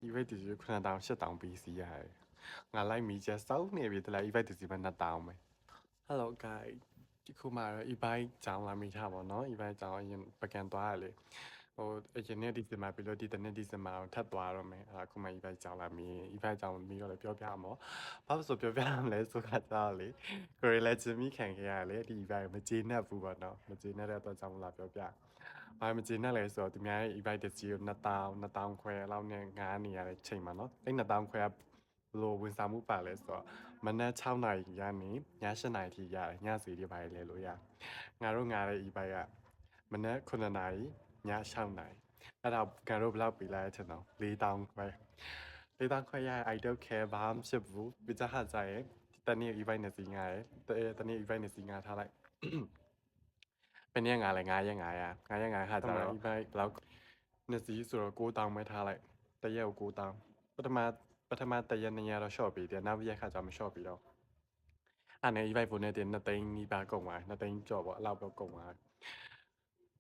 event ဒီခုနတောင်7တောင်ပြီးစီရတယ်ငါလိုက်မိချက်စောင်းနေပြီတလား event ဒီမှာ2တောင်ပဲ Hello guys ဒီခုမှတော့ event ကြောင်းလာမိထားပါတော့ event ကြောင်းအရင်ပကန်သွားရလေဟိုအရင်နေ့ဒီစင်မှာပြီးလို့ဒီတနေ့ဒီစင်မှာထပ်သွားတော့မယ်အဲ့ဒါခုမှ event ကြောင်းလာမိ event ကြောင်းမိတော့လည်းပြောပြမှာဘာလို့ဆိုပြောပြရမလဲဆိုတော့လေကိုရီလည်းချင်မိခံခဲ့ရလေဒီ event မကျေနပ်ဘူးပေါ့နော်မကျေနပ်တဲ့အတွက်ကြောင့်လာပြောပြဘာမကျေနပ်လဲဆိုတော့သူများရဲ့ event တစ်စီကို2000ခွဲလောက်နဲ့ငားနေရတဲ့ချိန်မှာနော်အဲ့2000ခွဲကလိုဝန်ဆောင်မှုပါလဲဆိုတော့မနက်6နာရီကနေည7နာရီထိရတယ်ညစီတွေပါလဲလို့ရငါတို့ငားတဲ့ event ကမနက်9နာရီည6နာရီအဲ့ဒါငါတို့ဘလောက်ပြီးလိုက်ချင်တော့4000ခွဲ4000ခွဲရ I don't care ဘာမှဖြစ်ဘူးပြကြဟာကြရဲ့တနေ့ event နဲ့စီငားတယ်တနေ့ event နဲ့စီငားထားလိုက်เป็นยังไงอะไรงานยังไงอ่ะงานยังไงค่ะจะเราไปแล้วเนี่ยสีสุดกูตังไม่ท่าไรแต่เยากูตังปฐมาแต่ยันเนี่ยเราชอบปีเดียวน้าวิทยาค่ะจะไม่ชอบปีแล้วอันนี้อีไวโฟนเนี่ยเดี๋ยวนาเต็งมีบากงมานาเต็งจอบว่าเราแบบกงมา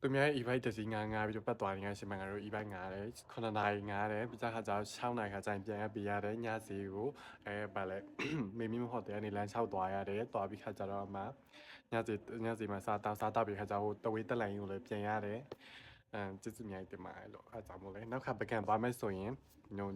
ตัวเนี้ยอีไวจะสีงานไปดูปัตตานงานใช่ไหมงานอีไวงานเลยคนนายงานเลยพิจารณาจะเช่าไหนค่ะจะเปลี่ยนปีอะไรงานสีกูไปเลยไม่มีหอเดียวนี่แหละเช่าตัวอะไรตัวพิจารณามาညစီမှာစားပြီးခါကျဟိုတဝေးတက်လိုက်ရင်လည်းပြန်ရတယ်ကျေးဇူးများတင်ပါတယ်လို့အားကြောင့်မို့လဲနောက်ခါပကံသွားမယ်ဆိုရင် no